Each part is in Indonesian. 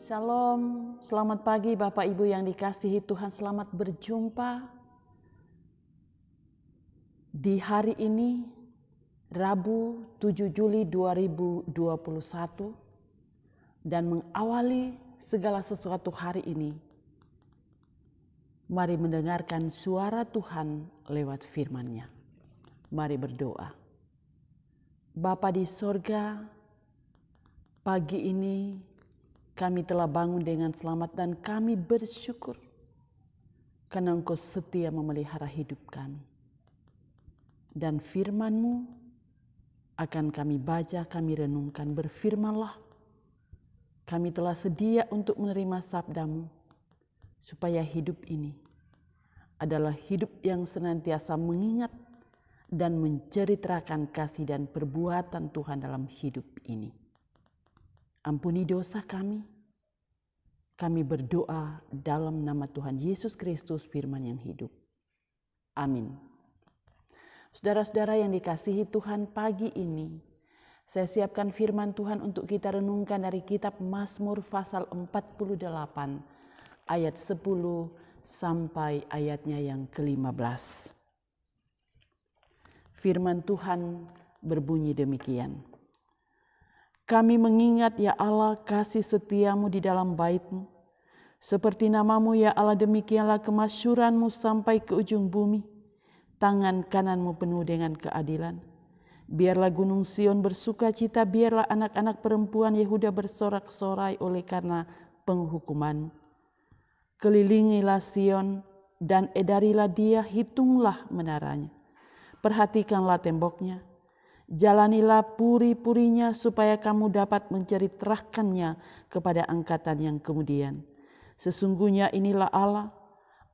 Shalom, selamat pagi Bapak Ibu yang dikasihi Tuhan, selamat berjumpa di hari ini, Rabu 7 Juli 2021, dan mengawali segala sesuatu hari ini. Mari mendengarkan suara Tuhan lewat firman-Nya. Mari berdoa. Bapa di sorga, pagi ini kami telah bangun dengan selamat dan kami bersyukur karena Engkau setia memelihara hidup kami. Dan firman-Mu akan kami baca, kami renungkan. Berfirmanlah, kami telah sedia untuk menerima sabda-Mu, supaya hidup ini adalah hidup yang senantiasa mengingat dan menceritakan kasih dan perbuatan Tuhan dalam hidup ini. Ampuni dosa kami. Kami berdoa dalam nama Tuhan Yesus Kristus, firman yang hidup. Amin. Saudara-saudara yang dikasihi Tuhan, pagi ini saya siapkan firman Tuhan untuk kita renungkan dari kitab Mazmur pasal 48 ayat 10 sampai ayatnya yang ke-15. Firman Tuhan berbunyi demikian. Kami mengingat ya Allah kasih setiamu di dalam bait-Mu. Seperti namamu ya Allah, demikianlah kemasyuran-Mu sampai ke ujung bumi. Tangan kanan-Mu penuh dengan keadilan. Biarlah gunung Sion bersuka cita, biarlah anak-anak perempuan Yehuda bersorak-sorai oleh karena penghukuman. Kelilingilah Sion dan edarilah dia, hitunglah menaranya. Perhatikanlah temboknya. Jalanilah puri-purinya supaya kamu dapat menceritakannya kepada angkatan yang kemudian. Sesungguhnya inilah Allah,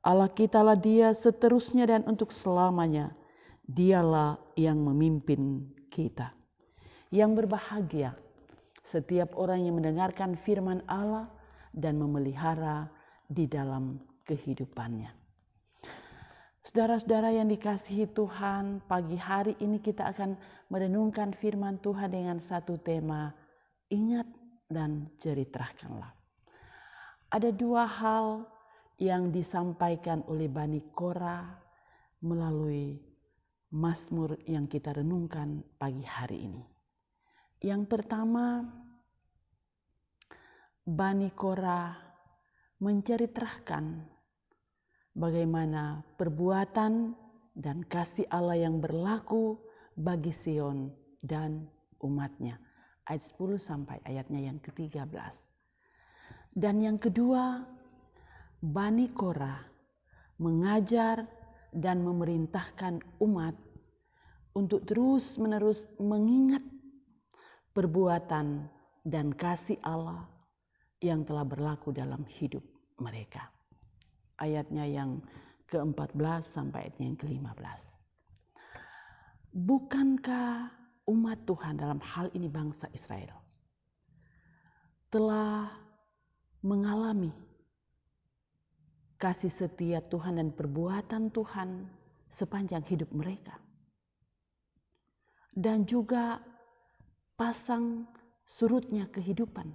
Allah kitalah Dia seterusnya dan untuk selamanya. Dialah yang memimpin kita. Yang berbahagia setiap orang yang mendengarkan firman Allah dan memelihara di dalam kehidupannya. Saudara-saudara yang dikasihi Tuhan, pagi hari ini kita akan merenungkan firman Tuhan dengan satu tema, ingat dan ceritakanlah. Ada dua hal yang disampaikan oleh Bani Korah melalui Mazmur yang kita renungkan pagi hari ini. Yang pertama, Bani Korah menceritakan bagaimana perbuatan dan kasih Allah yang berlaku bagi Sion dan umatnya. Ayat 10 sampai ayatnya yang ke-13. Dan yang kedua, Bani Korah mengajar dan memerintahkan umat untuk terus-menerus mengingat perbuatan dan kasih Allah yang telah berlaku dalam hidup mereka. Ayatnya yang ke-14 sampai ayatnya yang ke-15. Bukankah umat Tuhan, dalam hal ini bangsa Israel, telah mengalami kasih setia Tuhan dan perbuatan Tuhan sepanjang hidup mereka? Dan juga pasang surutnya kehidupan.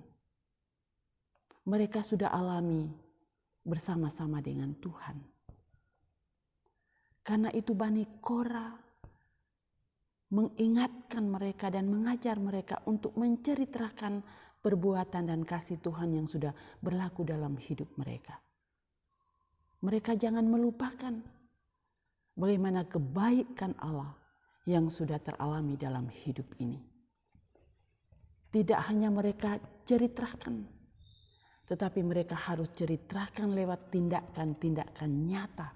Mereka sudah alami bersama-sama dengan Tuhan. Karena itu Bani Korah mengingatkan mereka dan mengajar mereka untuk menceritakan perbuatan dan kasih Tuhan yang sudah berlaku dalam hidup mereka. Mereka jangan melupakan bagaimana kebaikan Allah yang sudah teralami dalam hidup ini. Tidak hanya mereka ceritakan, tetapi mereka harus ceritakan lewat tindakan-tindakan nyata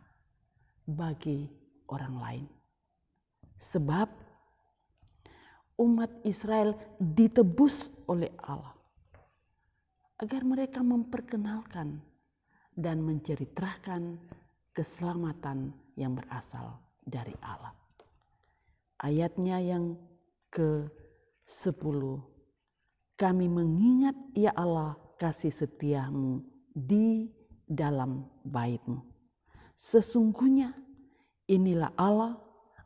bagi orang lain. Sebab umat Israel ditebus oleh Allah agar mereka memperkenalkan dan menceritakan keselamatan yang berasal dari Allah. Ayatnya yang ke-10. Kami mengingat ya Allah kasih setiamu di dalam bait-Mu. Sesungguhnya inilah Allah,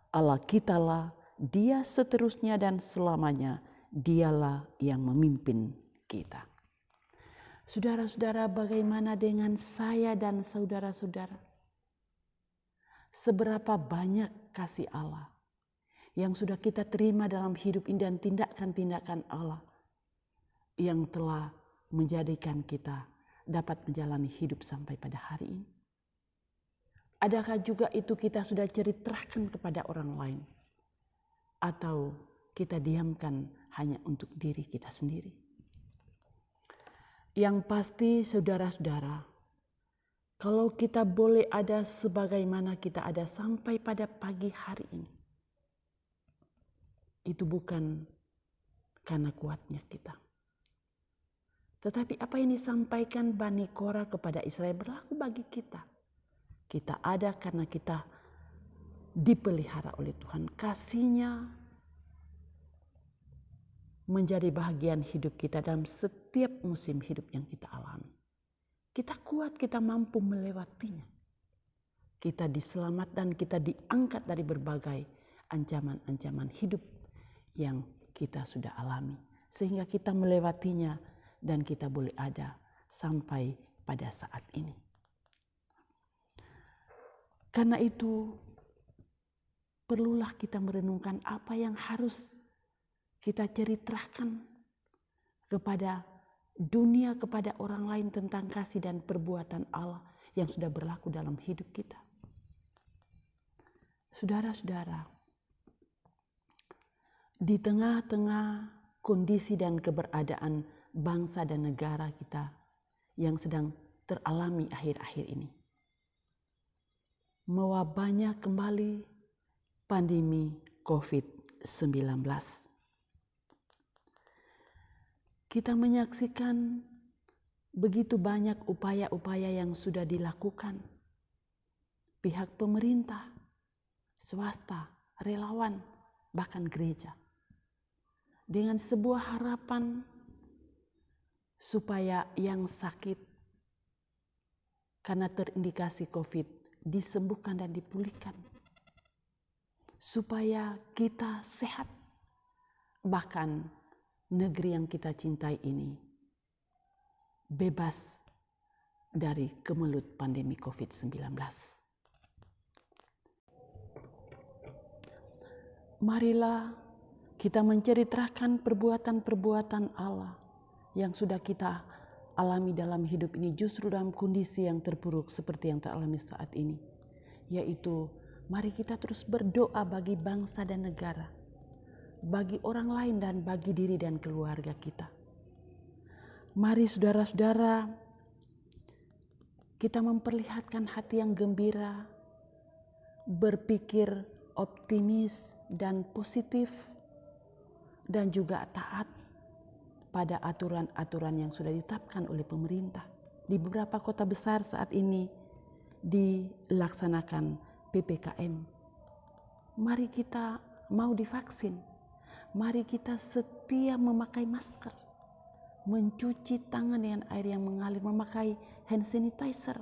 Allah kitalah, Dia seterusnya dan selamanya. Dialah yang memimpin kita. Saudara-saudara, bagaimana dengan saya dan saudara-saudara? Seberapa banyak kasih Allah yang sudah kita terima dalam hidup ini dan tindakan-tindakan Allah yang telah menjadikan kita dapat menjalani hidup sampai pada hari ini? Adakah juga itu kita sudah ceritakan kepada orang lain? Atau kita diamkan hanya untuk diri kita sendiri? Yang pasti saudara-saudara, kalau kita boleh ada sebagaimana kita ada sampai pada pagi hari ini, itu bukan karena kuatnya kita. Tetapi apa yang disampaikan Bani Korah kepada Israel berlaku bagi kita. Kita ada karena kita dipelihara oleh Tuhan. Kasih-Nya menjadi bahagian hidup kita dalam setiap musim hidup yang kita alami. Kita kuat, kita mampu melewatinya. Kita diselamat dan kita diangkat dari berbagai ancaman-ancaman hidup yang kita sudah alami. Sehingga kita melewatinya dan kita boleh ada sampai pada saat ini. Karena itu, perlulah kita merenungkan apa yang harus kita ceritakan kepada dunia, kepada orang lain tentang kasih dan perbuatan Allah yang sudah berlaku dalam hidup kita. Saudara-saudara, di tengah-tengah kondisi dan keberadaan bangsa dan negara kita yang sedang teralami akhir-akhir ini, mewabahnya kembali pandemi COVID-19. Kita menyaksikan begitu banyak upaya-upaya yang sudah dilakukan pihak pemerintah, swasta, relawan, bahkan gereja, dengan sebuah harapan supaya yang sakit karena terindikasi COVID disembuhkan dan dipulihkan, supaya kita sehat, bahkan negeri yang kita cintai ini bebas dari kemelut pandemi COVID-19. Marilah kita menceritakan perbuatan-perbuatan Allah yang sudah kita alami dalam hidup ini, justru dalam kondisi yang terpuruk seperti yang teralami saat ini. Yaitu, mari kita terus berdoa bagi bangsa dan negara, bagi orang lain dan bagi diri dan keluarga kita. Mari saudara-saudara, kita memperlihatkan hati yang gembira, berpikir optimis dan positif, dan juga taat pada aturan-aturan yang sudah ditetapkan oleh pemerintah. Di beberapa kota besar saat ini dilaksanakan PPKM. Mari kita mau divaksin. Mari kita setia memakai masker, mencuci tangan dengan air yang mengalir, memakai hand sanitizer,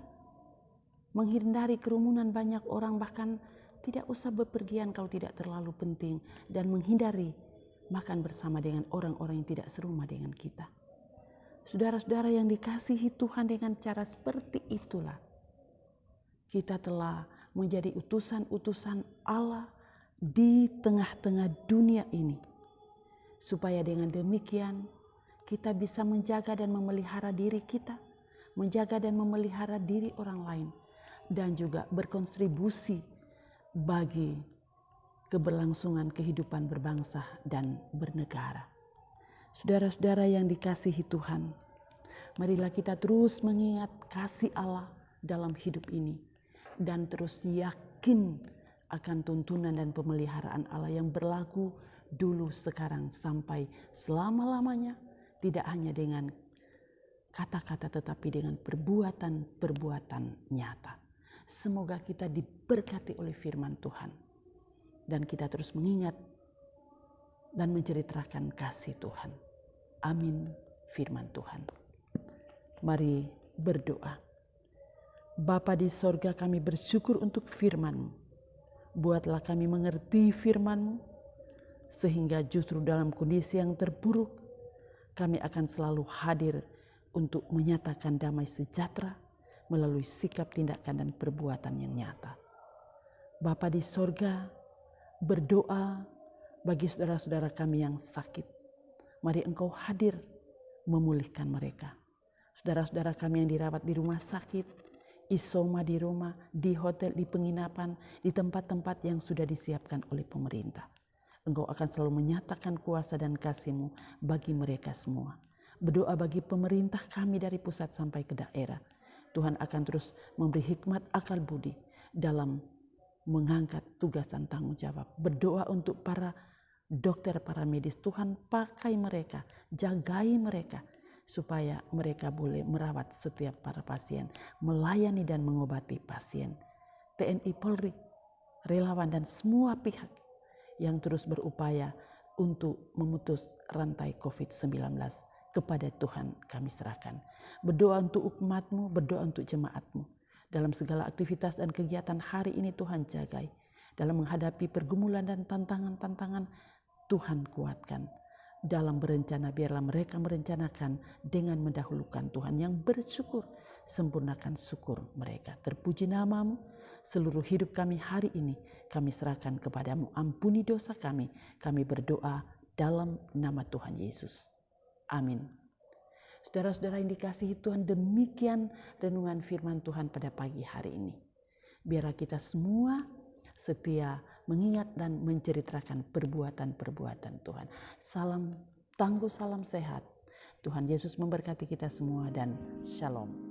menghindari kerumunan banyak orang, bahkan tidak usah bepergian kalau tidak terlalu penting, dan menghindari makan bersama dengan orang-orang yang tidak serumah dengan kita. Saudara-saudara yang dikasihi Tuhan, dengan cara seperti itulah kita telah menjadi utusan-utusan Allah di tengah-tengah dunia ini, supaya dengan demikian kita bisa menjaga dan memelihara diri kita, menjaga dan memelihara diri orang lain, dan juga berkontribusi bagi keberlangsungan kehidupan berbangsa dan bernegara. Saudara-saudara yang dikasihi Tuhan, marilah kita terus mengingat kasih Allah dalam hidup ini dan terus yakin akan tuntunan dan pemeliharaan Allah yang berlaku dulu, sekarang, sampai selama-lamanya, tidak hanya dengan kata-kata tetapi dengan perbuatan-perbuatan nyata. Semoga kita diberkati oleh firman Tuhan dan kita terus mengingat dan menceritakan kasih Tuhan. Amin. Firman Tuhan. Mari berdoa. Bapa di sorga, kami bersyukur untuk firman-Mu. Buatlah kami mengerti firman-Mu, sehingga justru dalam kondisi yang terpuruk, kami akan selalu hadir untuk menyatakan damai sejahtera melalui sikap, tindakan, dan perbuatan yang nyata. Bapa di sorga, berdoa bagi saudara-saudara kami yang sakit. Mari Engkau hadir memulihkan mereka. Saudara-saudara kami yang dirawat di rumah sakit, isoma di rumah, di hotel, di penginapan, di tempat-tempat yang sudah disiapkan oleh pemerintah. Engkau akan selalu menyatakan kuasa dan kasih-Mu bagi mereka semua. Berdoa bagi pemerintah kami dari pusat sampai ke daerah. Tuhan akan terus memberi hikmat akal budi dalam mengangkat tugas dan tanggung jawab. Berdoa untuk para dokter, para medis. Tuhan pakai mereka, jagai mereka, supaya mereka boleh merawat setiap para pasien, melayani dan mengobati pasien. TNI, Polri, relawan, dan semua pihak yang terus berupaya untuk memutus rantai COVID-19 kepada Tuhan kami serahkan. Berdoa untuk umat-Mu, berdoa untuk jemaat-Mu. Dalam segala aktivitas dan kegiatan hari ini Tuhan jagai. Dalam menghadapi pergumulan dan tantangan-tantangan, Tuhan kuatkan. Dalam berencana, biarlah mereka merencanakan dengan mendahulukan Tuhan. Yang bersyukur, sempurnakan syukur mereka. Terpuji nama-Mu, seluruh hidup kami hari ini kami serahkan kepadamu. Ampuni dosa kami berdoa dalam nama Tuhan Yesus. Amin. Saudara-saudara yang dikasihi Tuhan, demikian renungan firman Tuhan pada pagi hari ini. Biarlah kita semua setia mengingat dan menceritakan perbuatan-perbuatan Tuhan. Salam tangguh, salam sehat. Tuhan Yesus memberkati kita semua dan shalom.